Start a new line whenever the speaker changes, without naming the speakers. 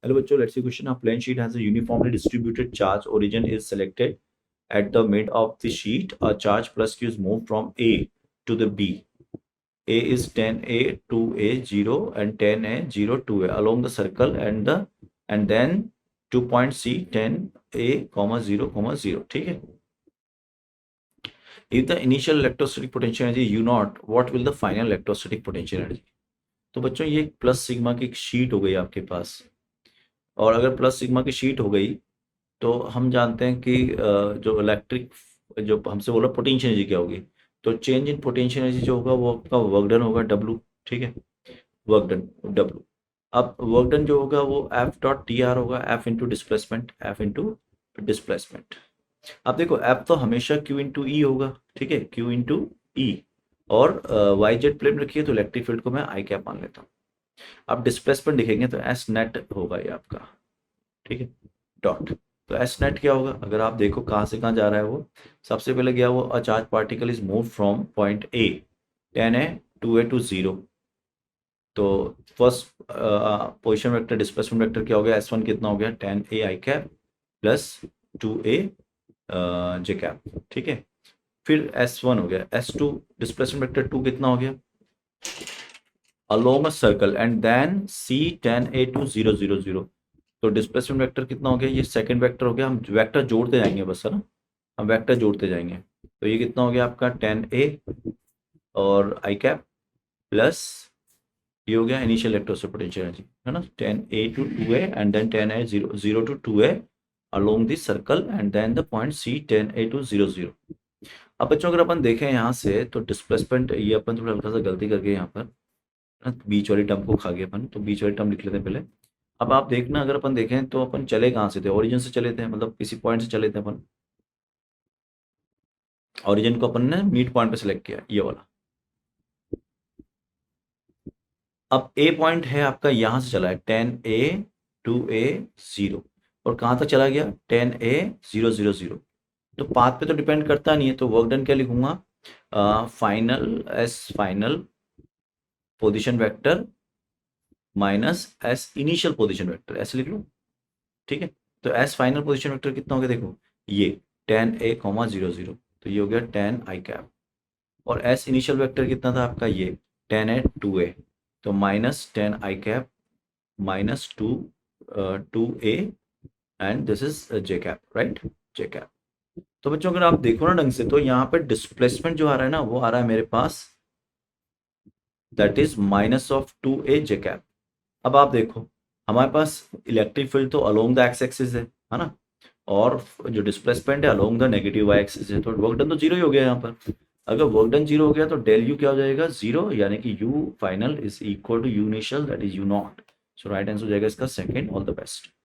Hello बच्चों, let's see question. A plane sheet has a uniformly distributed charge. Origin is selected. At the mid of the sheet, a charge plus q is moved from A to the B. A is 10A, 2A, 0 and 10A, 0, 2A along the circle and then 2 point C, 10A, 0, 0. ठीक है. If the initial electrostatic potential energy U naught, what will the final electrostatic potential energy? तो बच्चों ये plus sigma की एक sheet हो गई आपके पास. और अगर प्लस सिग्मा की शीट हो गई तो हम जानते हैं कि जो इलेक्ट्रिक जो हमसे बोला पोटेंशियल एनर्जी क्या होगी. तो चेंज इन पोटेंशियल एनर्जी जो होगा वो आपका वर्क डन होगा डब्ल्यू. ठीक है, वर्क डन डब्ल्यू. अब वर्क डन जो होगा वो एफ डॉट टी आर होगा, F into displacement, F into displacement. अब देखो एफ तो हमेशा क्यू इंटू ई होगा. ठीक है, क्यू इंटू ई. और वाई जेड प्लेन रखिए तो इलेक्ट्रिक फील्ड को मैं आई कैप मान लेता हूँ. अब डिस्प्लेसमेंट लिखेंगे तो एस नेट होगा ये आपका. ठीक है, डॉट. तो एस नेट क्या होगा, अगर आप देखो कहाँ से कहाँ जा रहा है वो. सबसे पहले गया वो a charge particle is move from point A 10A to A to 0. तो first position vector displacement vector क्या हो गया, S1 कितना हो गया 10A I cap plus 2A J cap. ठीक है, फिर S1 हो गया. S2 डिस्प्लेसमेंट वेक्टर 2 कितना हो गया along a circle and then C 10A to 0, 0, 0. तो डिस्प्लेसमेंट वेक्टर कितना हो गया, ये सेकंड वेक्टर हो गया. हम वेक्टर जोड़ते जाएंगे बस, है ना. हम वेक्टर जोड़ते जाएंगे. तो ये कितना हो गया आपका 10A और आई कैप प्लस ये हो गया इनिशियल इलेक्ट्रोस्टैटिक पोटेंशियल एनर्जी, है ना. 10A to 2A and then 10A 0, 0 to 2A along the circle and then the point C 10A to 0, 0. अब बच्चों अगर अपन देखें यहाँ से तो डिस्प्लेसमेंट ये अपन थोड़ा हल्का सा गलती करके यहाँ पर बीच वाली टर्म को खा गए अपन, तो बीच वाली टर्म लिख लेते हैं पहले. अब आप देखना अगर अपन देखें तो अपन चले कहाँ से थे, ओरिजिन से चले थे, मतलब किसी पॉइंट से चले थे अपन. ओरिजिन को अपन ने मीड पॉइंट पे सिलेक्ट किया, ये वाला. अब ए पॉइंट है आपका, यहाँ से चला है 10A 2A 0 और कहाँ तक चला गया 10A 0, 0, 0. तो पाथ पे तो डिपेंड करता नहीं है, तो वर्क डन क्या लिखूंगा, final S final position vector minus S initial position vector, ऐसे लिख लो. ठीक है, तो एस फाइनल पोजिशन वेक्टर कितना हो गया देखो, ये 10A, 0, 0. तो ये हो गया 10 आई कैप. और एस इनिशियल वेक्टर कितना था आपका, ये 10A 2A. तो minus 10 I cap minus 2A and this is J cap, right, J cap. तो बच्चों अगर आप देखो ना ढंग से तो यहाँ पे डिस्प्लेसमेंट जो आ रहा है ना वो आ रहा है मेरे पास, that is minus of 2A J cap. अब आप देखो हमारे पास इलेक्ट्रिक फील्ड तो अलोंग द एक्स एक्सिस है ना. और जो डिस्प्लेसमेंट है along the negative Y axis है. तो वर्क डन तो जीरो ही हो गया यहाँ पर. अगर वर्क डन जीरो हो गया तो डेल यू क्या हो जाएगा, जीरो. यानी कि u final is equal to u initial, that is u not. So right answer हो जाएगा इसका सेकंड. All the best.